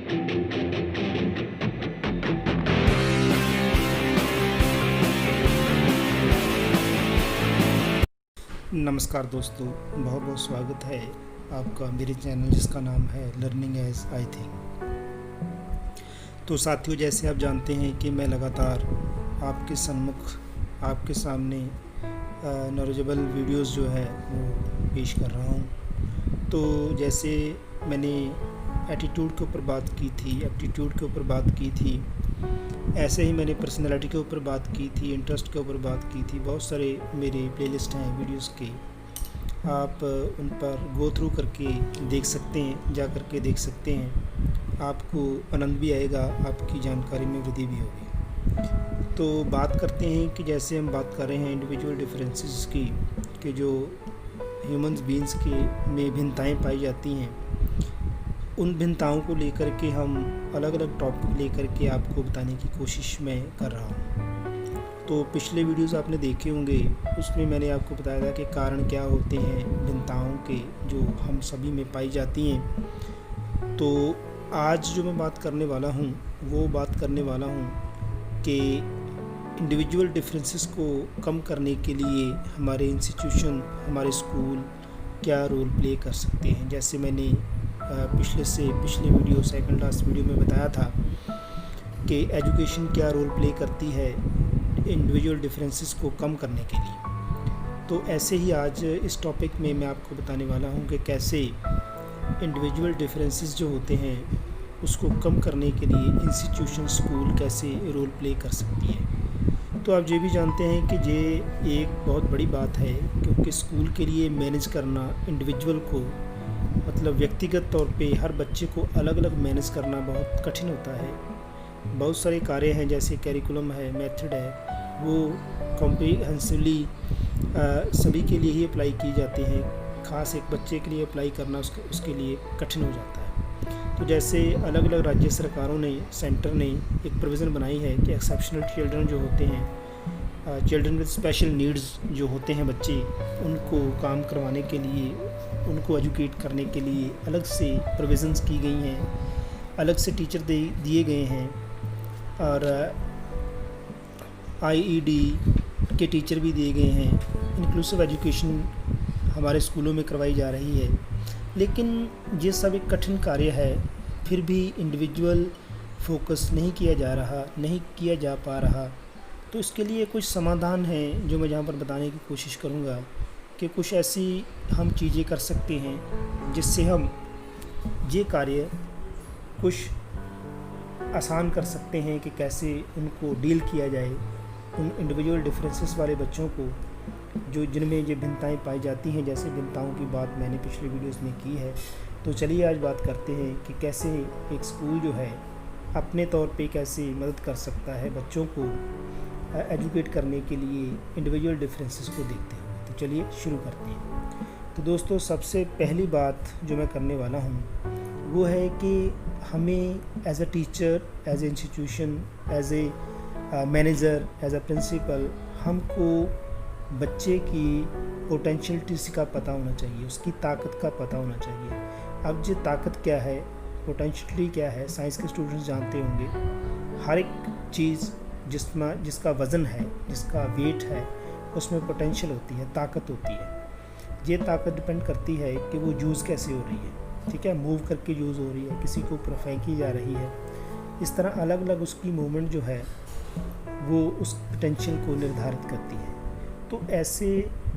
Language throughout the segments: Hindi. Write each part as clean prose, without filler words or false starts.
नमस्कार दोस्तों, बहुत बहुत स्वागत है आपका मेरे चैनल जिसका नाम है लर्निंग एज आई थिंक। तो साथियों, जैसे आप जानते हैं कि मैं लगातार आपके सन्मुख आपके सामने नॉलेजेबल वीडियोस जो है वो पेश कर रहा हूँ। तो जैसे मैंने एटीट्यूड के ऊपर बात की थी, एप्टीट्यूड के ऊपर बात की थी, ऐसे ही मैंने पर्सनैलिटी के ऊपर बात की थी, इंटरेस्ट के ऊपर बात की थी। बहुत सारे मेरे प्लेलिस्ट हैं वीडियोस के, आप उन पर गो थ्रू करके देख सकते हैं, जा कर के देख सकते हैं। आपको आनंद भी आएगा, आपकी जानकारी में वृद्धि भी होगी। तो बात करते हैं कि जैसे हम बात कर रहे हैं इंडिविजुअल डिफरेंसेस की, कि जो ह्यूमंस बीइंग्स के में भिन्नताएँ पाई जाती हैं, उन भिन्नताओं को लेकर के हम अलग अलग टॉपिक लेकर के आपको बताने की कोशिश मैं कर रहा हूँ। तो पिछले वीडियोस आपने देखे होंगे, उसमें मैंने आपको बताया था कि कारण क्या होते हैं भिन्नताओं के जो हम सभी में पाई जाती हैं। तो आज जो मैं बात करने वाला हूँ वो बात करने वाला हूँ कि इंडिविजुअल डिफरेंसेस को कम करने के लिए हमारे इंस्टीट्यूशन, हमारे स्कूल क्या रोल प्ले कर सकते हैं। जैसे मैंने पिछले वीडियो, सेकंड लास्ट वीडियो में बताया था कि एजुकेशन क्या रोल प्ले करती है इंडिविजुअल डिफरेंसेस को कम करने के लिए। तो ऐसे ही आज इस टॉपिक में मैं आपको बताने वाला हूं कि कैसे इंडिविजुअल डिफरेंसेस जो होते हैं उसको कम करने के लिए इंस्टीट्यूशन, स्कूल कैसे रोल प्ले कर सकती है। तो आप ये भी जानते हैं कि ये एक बहुत बड़ी बात है, क्योंकि स्कूल के लिए मैनेज करना इंडिविजुअल को, मतलब व्यक्तिगत तौर पे हर बच्चे को अलग अलग मैनेज करना बहुत कठिन होता है। बहुत सारे कार्य हैं, जैसे कैरिकुलम है, मेथड है, वो कॉम्प्रिहेंसिवली सभी के लिए ही अप्लाई की जाती हैं। ख़ास एक बच्चे के लिए अप्लाई करना उसके लिए कठिन हो जाता है। तो जैसे अलग अलग राज्य सरकारों ने, सेंटर ने एक प्रोविज़न बनाई है कि एक्सेप्शनल चिल्ड्रन जो होते हैं, चिल्ड्रन विद स्पेशल नीड्स जो होते हैं बच्चे, उनको काम करवाने के लिए, उनको एजुकेट करने के लिए अलग से प्रोविज़न्स की गई हैं, अलग से टीचर दिए गए हैं, और आईईडी के टीचर भी दिए गए हैं। इंक्लूसिव एजुकेशन हमारे स्कूलों में करवाई जा रही है। लेकिन ये सब एक कठिन कार्य है, फिर भी इंडिविजुअल फोकस नहीं किया जा पा रहा। तो इसके लिए कुछ समाधान हैं जो मैं यहाँ पर बताने की कोशिश करूँगा कि कुछ ऐसी हम चीज़ें कर सकते हैं जिससे हम ये कार्य कुछ आसान कर सकते हैं कि कैसे उनको डील किया जाए, उन इंडिविजुअल डिफरेंसेस वाले बच्चों को जो जिनमें ये भिन्नताएँ पाई जाती हैं। जैसे भिन्नताओं की बात मैंने पिछले वीडियोस में की है। तो चलिए आज बात करते हैं कि कैसे एक स्कूल जो है अपने तौर पे कैसे मदद कर सकता है बच्चों को एजुकेट करने के लिए इंडिविजुअल डिफरेंसेस को देखते हैं। तो चलिए शुरू करते हैं। तो दोस्तों, सबसे पहली बात जो मैं करने वाला हूँ वो है कि हमें as a teacher, as a institution, as a manager, as a principal, हमको बच्चे की पोटेंशियलिटीज़ का पता होना चाहिए, उसकी ताकत का पता होना चाहिए। अब ये ताकत क्या है, पोटेंशियलिटी क्या है, साइंस के स्टूडेंट्स जानते होंगे। हर एक चीज़ जिसका वज़न है, जिसका वेट है, उसमें पोटेंशियल होती है, ताकत होती है। ये ताकत डिपेंड करती है कि वो यूज़ कैसे हो रही है, ठीक है, मूव करके यूज़ हो रही है, किसी के ऊपर फेंकी जा रही है। इस तरह अलग अलग उसकी मूवमेंट जो है वो उस पोटेंशियल को निर्धारित करती है। तो ऐसे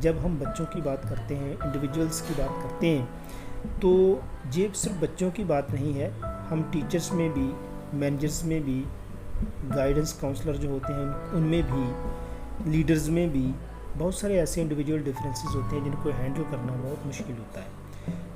जब हम बच्चों की बात करते हैं, इंडिविजुअल्स की बात करते हैं, तो ये सिर्फ बच्चों की बात नहीं है, हम टीचर्स में भी, मैनेजर्स में भी, गाइडेंस काउंसलर जो होते हैं उनमें भी, लीडर्स में भी बहुत सारे ऐसे इंडिविजुअल डिफरेंसेस होते हैं जिनको हैंडल करना बहुत मुश्किल होता है।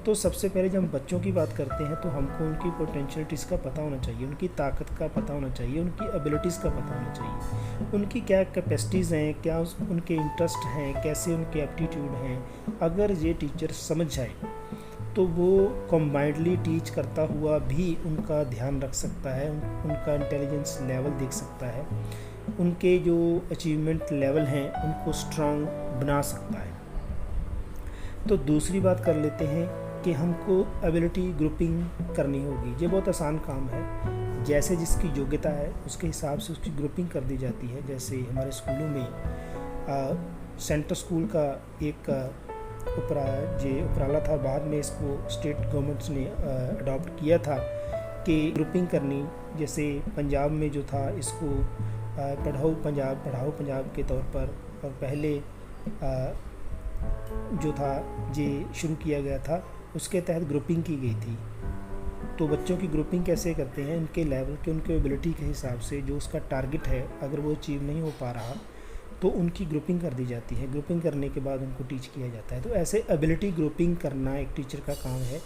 तो सबसे पहले जब हम बच्चों की बात करते हैं तो हमको उनकी पोटेंशियलिटीज़ का पता होना चाहिए, उनकी ताकत का पता होना चाहिए, उनकी एबिलिटीज़ का पता होना चाहिए, उनकी क्या कैपेसिटीज़ हैं, क्या उनके इंटरेस्ट हैं, कैसे उनके एप्टीट्यूड हैं। अगर ये टीचर समझ जाए तो वो कॉम्बाइंडली टीच करता हुआ भी उनका ध्यान रख सकता है, उनका इंटेलिजेंस लेवल देख सकता है, उनके जो अचीवमेंट लेवल हैं उनको स्ट्रांग बना सकता है। तो दूसरी बात कर लेते हैं कि हमको एबिलिटी ग्रुपिंग करनी होगी। ये बहुत आसान काम है, जैसे जिसकी योग्यता है उसके हिसाब से उसकी ग्रुपिंग कर दी जाती है। जैसे हमारे स्कूलों में सेंटर स्कूल का एक उपराला था, बाद में इसको स्टेट गवर्नमेंट्स ने अडॉप्ट किया था कि ग्रुपिंग करनी। जैसे पंजाब में जो था इसको पढ़ाओ पंजाब के तौर पर, और पहले जो था ये शुरू किया गया था, उसके तहत ग्रुपिंग की गई थी। तो बच्चों की ग्रुपिंग कैसे करते हैं, उनके लेवल के, उनके एबिलिटी के हिसाब से जो उसका टारगेट है, अगर वो अचीव नहीं हो पा रहा तो उनकी ग्रुपिंग कर दी जाती है। ग्रुपिंग करने के बाद उनको टीच किया जाता है। तो ऐसे एबिलिटी ग्रुपिंग करना एक टीचर का काम है।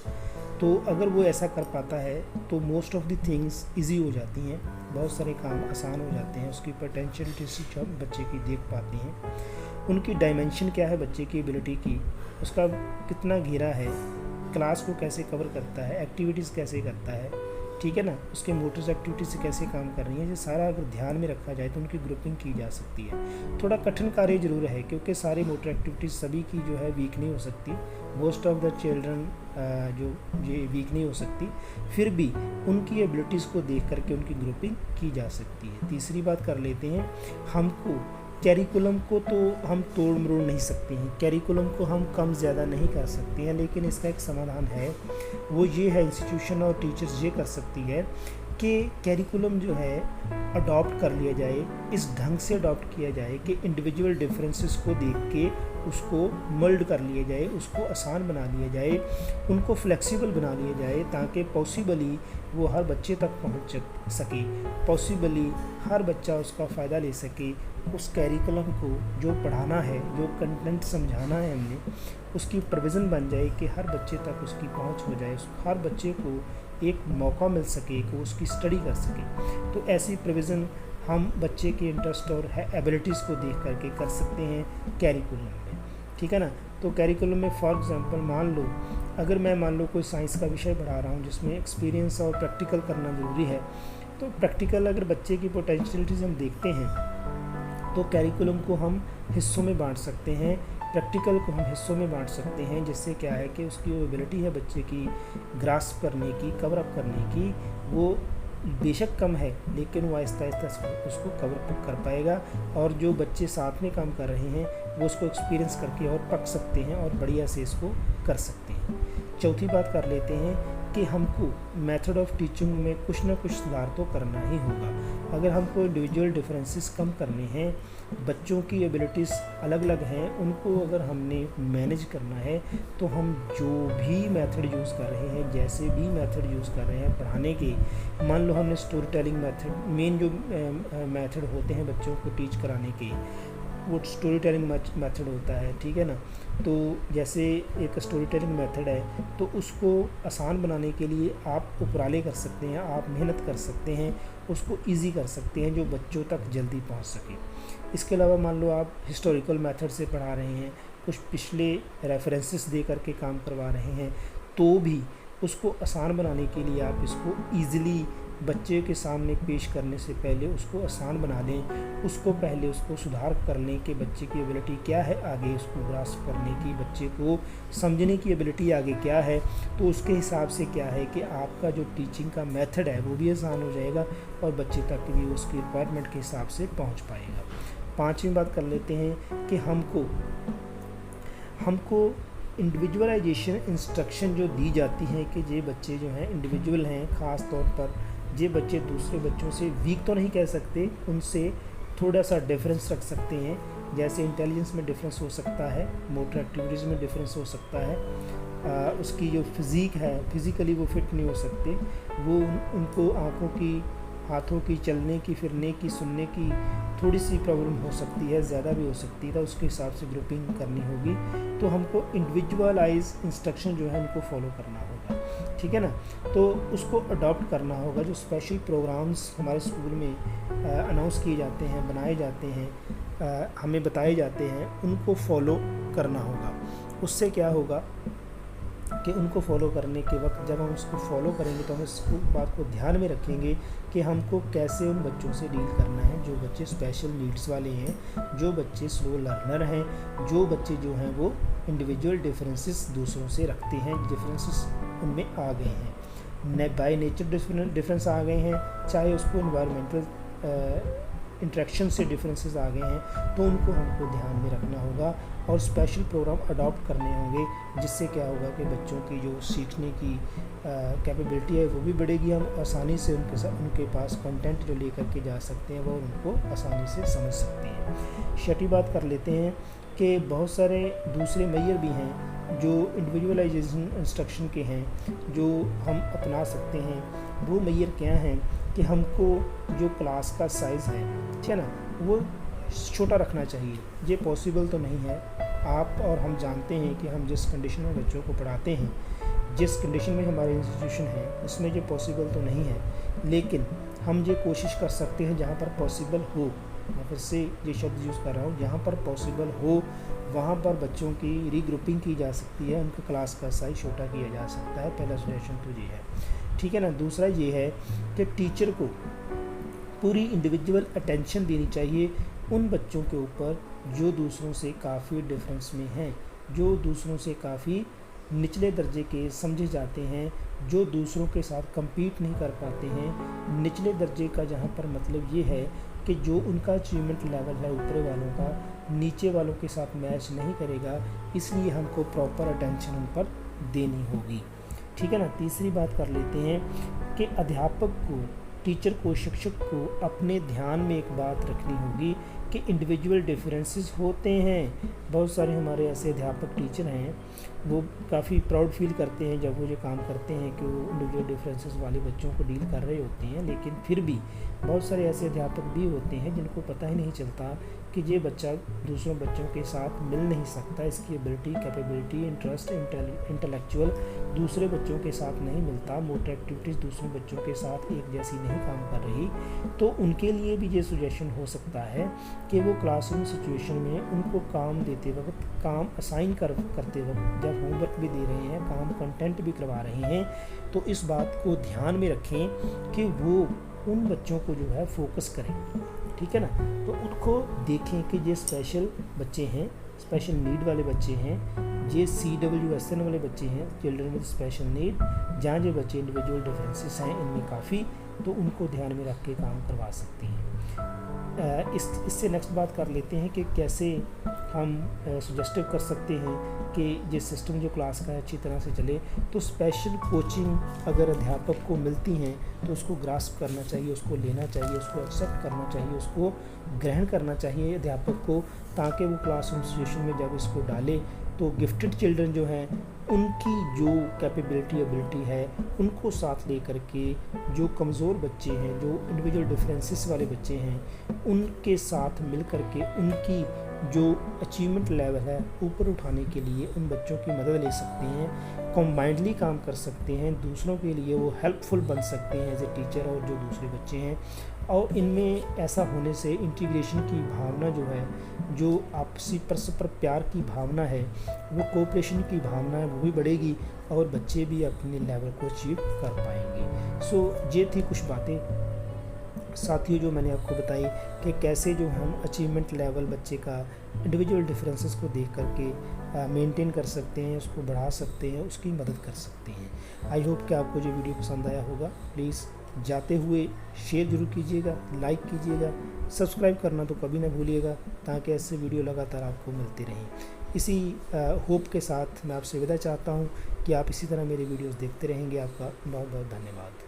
तो अगर वो ऐसा कर पाता है तो most of the things easy हो जाती हैं, बहुत सारे काम आसान हो जाते हैं। उसकी पोटेंशियलिटी बच्चे की देख पाते हैं, उनकी डायमेंशन क्या है बच्चे की एबिलिटी की, उसका कितना घेरा है, क्लास को कैसे कवर करता है, एक्टिविटीज़ कैसे करता है, ठीक है ना, उसके मोटर्स एक्टिविटीज से कैसे काम कर रही है, ये सारा अगर ध्यान में रखा जाए तो उनकी ग्रुपिंग की जा सकती है। थोड़ा कठिन कार्य जरूर है, क्योंकि सारी मोटर एक्टिविटीज़ सभी की जो है वीक नहीं हो सकती। मोस्ट ऑफ द चिल्ड्रन जो ये वीक नहीं हो सकती, फिर भी उनकी एबिलिटीज़ को देख करके उनकी ग्रुपिंग की जा सकती है। तीसरी बात कर लेते हैं, हमको कैरिकुलम को तो हम तोड़ मरोड़ नहीं सकते हैं, कैरिकुलम को हम कम ज़्यादा नहीं कर सकते हैं, लेकिन इसका एक समाधान है। वो ये है, इंस्टीट्यूशन और टीचर्स ये कर सकती है कि कैरिकुलम जो है अडॉप्ट कर लिया जाए, इस ढंग से अडॉप्ट किया जाए कि इंडिविजुअल डिफरेंसेस को देख के उसको मोल्ड कर लिया जाए, उसको आसान बना लिया जाए, उनको फ्लेक्सिबल बना लिया जाए, ताकि पॉसिबली वो हर बच्चे तक पहुंच सके, पॉसिबली हर बच्चा उसका फ़ायदा ले सके। उस कैरिकुलम को जो पढ़ाना है, जो कंटेंट समझाना है हमने, उसकी प्रोविज़न बन जाए कि हर बच्चे तक उसकी पहुंच हो जाए, हर बच्चे को एक मौका मिल सके कि उसकी स्टडी कर सके। तो ऐसी प्रोविज़न हम बच्चे के इंटरेस्ट और एबिलिटीज़ को देख करके कर सकते हैं कैरिकुलम में, ठीक है ना। तो कैरिकुलम में फॉर एग्जांपल अगर मैं मान लो कोई साइंस का विषय पढ़ा रहा हूँ जिसमें एक्सपीरियंस और प्रैक्टिकल करना ज़रूरी है, तो प्रैक्टिकल अगर बच्चे की पोटेंशियलिटीज़ हम देखते हैं तो कैरिकुलम को हम हिस्सों में बांट सकते हैं, प्रैक्टिकल को हम हिस्सों में बांट सकते हैं, जिससे क्या है कि उसकी जो एबिलिटी है बच्चे की ग्रास्प करने की, कवर अप करने की, वो बेशक कम है, लेकिन वो आहिस्ता आहिस्ता उसको कवर कर पाएगा। और जो बच्चे साथ में काम कर रहे हैं वो उसको एक्सपीरियंस करके और पक सकते हैं और बढ़िया से इसको कर सकते हैं। चौथी बात कर लेते हैं कि हमको मेथड ऑफ टीचिंग में कुछ ना कुछ सुधार तो करना ही होगा। अगर हमको इंडिविजुअल डिफरेंसेस कम करने हैं, बच्चों की एबिलिटीज़ अलग अलग हैं, उनको अगर हमने मैनेज करना है, तो हम जो भी मेथड यूज़ कर रहे हैं, जैसे भी मेथड यूज़ कर रहे हैं पढ़ाने के, मान लो हमने स्टोरी टेलिंग मेथड, मेन जो मेथड होते हैं बच्चों को टीच कराने के, वो स्टोरी टेलिंग मेथड होता है, ठीक है ना। तो जैसे एक स्टोरी टेलिंग मेथड है, तो उसको आसान बनाने के लिए आप उपराले कर सकते हैं, आप मेहनत कर सकते हैं, उसको इजी कर सकते हैं जो बच्चों तक जल्दी पहुंच सके। इसके अलावा मान लो आप हिस्टोरिकल मेथड से पढ़ा रहे हैं, कुछ पिछले रेफरेंसेस दे करके काम करवा रहे हैं, तो भी उसको आसान बनाने के लिए आप इसको ईज़िली बच्चे के सामने पेश करने से पहले उसको आसान बना दें, उसको पहले उसको सुधार कर लें कि बच्चे की एबिलिटी क्या है, आगे उसको ग्रास्प करने की, बच्चे को समझने की एबिलिटी आगे क्या है। तो उसके हिसाब से क्या है कि आपका जो टीचिंग का मेथड है वो भी आसान हो जाएगा और बच्चे तक भी उसकी रिक्वायरमेंट के हिसाब से पहुँच पाएगा। पाँचवीं बात कर लेते हैं कि हमको इंडिविजुअलाइजेशन इंस्ट्रक्शन जो दी जाती है कि ये बच्चे जो हैं इंडिविजुअल हैं, ख़ास तौर पर ये बच्चे दूसरे बच्चों से वीक तो नहीं कह सकते, उनसे थोड़ा सा डिफरेंस रख सकते हैं। जैसे इंटेलिजेंस में डिफरेंस हो सकता है, मोटर एक्टिविटीज़ में डिफरेंस हो सकता है, उसकी जो फिज़िक है, फिज़िकली वो फिट नहीं हो सकते, वो उनको आँखों की, हाथों की, चलने की, फिरने की, सुनने की थोड़ी सी प्रॉब्लम हो सकती है, ज़्यादा भी हो सकती है, तो उसके हिसाब से ग्रुपिंग करनी होगी। तो हमको इंडिविजुअलाइज इंस्ट्रक्शन जो है उनको फॉलो करना होगा, ठीक है ना। तो उसको अडॉप्ट करना होगा। जो स्पेशल प्रोग्राम्स हमारे स्कूल में अनाउंस किए जाते हैं, बनाए जाते हैं, हमें बताए जाते हैं, उनको फॉलो करना होगा। उससे क्या होगा कि उनको फॉलो करने के वक्त जब हम उसको फॉलो करेंगे तो हम इस बात को ध्यान में रखेंगे कि हमको कैसे उन बच्चों से डील करना है जो बच्चे स्पेशल नीड्स वाले हैं, जो बच्चे स्लो लर्नर हैं, जो बच्चे जो हैं वो इंडिविजुअल डिफरेंसेस दूसरों से रखते हैं, डिफरेंसेस उनमें आ गए हैं, बाय नेचर डिफरेंस आ गए हैं, चाहे उसको इन्वायरमेंटल इंट्रैक्शन से डिफरेंसेस आ गए हैं, तो उनको हमको ध्यान में रखना होगा और स्पेशल प्रोग्राम अडॉप्ट करने होंगे, जिससे क्या होगा कि बच्चों की जो सीखने की कैपेबिलिटी है वो भी बढ़ेगी। हम आसानी से उनके पास कंटेंट जो लेकर के जा सकते हैं वो उनको आसानी से समझ सकते हैं। छठी बात कर लेते हैं कि बहुत सारे दूसरे मेजर भी हैं जो इंडिविजुअलाइजेशन इंस्ट्रक्शन के हैं, जो हम अपना सकते हैं। वो मेजर क्या हैं कि हमको जो क्लास का साइज़ है, ठीक है ना, वो छोटा रखना चाहिए। ये पॉसिबल तो नहीं है। आप और हम जानते हैं कि हम जिस कंडीशन में बच्चों को पढ़ाते हैं, जिस कंडीशन में हमारे इंस्टीट्यूशन है, उसमें ये पॉसिबल तो नहीं है, लेकिन हम ये कोशिश कर सकते हैं जहाँ पर पॉसिबल हो, मैं फिर से ये शब्द यूज़ कर रहा हूँ, जहाँ पर पॉसिबल हो वहाँ पर बच्चों की रीग्रुपिंग की जा सकती है, उनका क्लास का साइज छोटा किया जा सकता है। पहला सजेशन तो ये है, ठीक है ना। दूसरा ये है कि टीचर को पूरी इंडिविजुअल अटेंशन देनी चाहिए उन बच्चों के ऊपर जो दूसरों से काफ़ी डिफरेंस में हैं, जो दूसरों से काफ़ी निचले दर्जे के समझे जाते हैं, जो दूसरों के साथ compete नहीं कर पाते हैं। निचले दर्जे का जहाँ पर मतलब ये है कि जो उनका अचीवमेंट लेवल है ऊपर वालों का नीचे वालों के साथ मैच नहीं करेगा, इसलिए हमको प्रॉपर अटेंशन उन पर देनी होगी, ठीक है ना। तीसरी बात कर लेते हैं कि अध्यापक को, टीचर को, शिक्षक को अपने ध्यान में एक बात रखनी होगी कि इंडिविजुअल डिफरेंसेस होते हैं। बहुत सारे हमारे ऐसे अध्यापक टीचर हैं, वो काफ़ी प्राउड फील करते हैं जब वो ये काम करते हैं कि वो इंडिविजुअल डिफरेंसेस वाले बच्चों को डील कर रहे होते हैं, लेकिन फिर भी बहुत सारे ऐसे अध्यापक भी होते हैं जिनको पता ही नहीं चलता कि ये बच्चा दूसरों बच्चों के साथ मिल नहीं सकता, इसकी एबिलिटी, कैपेबिलिटी, इंटरेस्ट, इंटेलेक्चुअल दूसरे बच्चों के साथ नहीं मिलता, मोटर एक्टिविटीज़ दूसरे बच्चों के साथ एक जैसी नहीं काम कर रही। तो उनके लिए भी ये सजेशन हो सकता है कि वो क्लासरूम सिचुएशन में उनको काम देते वक्त, काम असाइन करते वक्त, जब होमवर्क भी दे रहे हैं, काम कंटेंट भी करवा रहे हैं, तो इस बात को ध्यान में रखें कि वो उन बच्चों को जो है फोकस करें, ठीक है ना। तो उनको देखें कि ये स्पेशल बच्चे हैं, स्पेशल नीड वाले बच्चे हैं, ये CWSN वाले बच्चे हैं, चिल्ड्रन विद स्पेशल नीड, जहाँ जो बच्चे इंडिविजुअल डिफरेंसेस हैं इनमें काफ़ी, तो उनको ध्यान में रख के काम करवा सकते हैं। इससे नेक्स्ट बात कर लेते हैं कि कैसे हम सजेस्टिव कर सकते हैं कि ये सिस्टम जो क्लास का है अच्छी तरह से चले। तो स्पेशल कोचिंग अगर अध्यापक को मिलती हैं तो उसको ग्रास्प करना चाहिए, उसको लेना चाहिए, उसको एक्सेप्ट करना चाहिए, उसको ग्रहण करना चाहिए अध्यापक को, ताकि वो क्लासरूम सिचुएशन में जब इसको डाले तो गिफ्टेड चिल्ड्रन जो हैं उनकी जो कैपेबिलिटी, एबिलिटी है, उनको साथ लेकर के जो कमज़ोर बच्चे हैं, जो इंडिविजुअल डिफरेंसेस वाले बच्चे हैं, उनके साथ मिल कर के उनकी जो अचीवमेंट लेवल है ऊपर उठाने के लिए उन बच्चों की मदद ले सकते हैं, कॉम्बाइंडली काम कर सकते हैं, दूसरों के लिए वो हेल्पफुल बन सकते हैं एज ए टीचर और जो दूसरे बच्चे हैं। और इनमें ऐसा होने से इंटीग्रेशन की भावना जो है, जो आपसी परस्पर प्यार की भावना है, वो कोऑपरेशन की भावना है, वो भी बढ़ेगी और बच्चे भी अपने लेवल को अचीव कर पाएंगे। सो ये थी कुछ बातें साथियों जो मैंने आपको बताई कि कैसे जो हम अचीवमेंट लेवल बच्चे का इंडिविजुअल डिफरेंसेस को देख करके मेंटेन कर सकते हैं, उसको बढ़ा सकते हैं, उसकी मदद कर सकते हैं। आई होप कि आपको जो वीडियो पसंद आया होगा। प्लीज़ जाते हुए शेयर ज़रूर कीजिएगा, लाइक कीजिएगा, सब्सक्राइब करना तो कभी ना भूलिएगा, ताकि ऐसे वीडियो लगातार आपको मिलते रहें। इसी होप के साथ मैं आपसे विदा चाहता हूँ कि आप इसी तरह मेरे वीडियोस देखते रहेंगे। आपका बहुत बहुत धन्यवाद।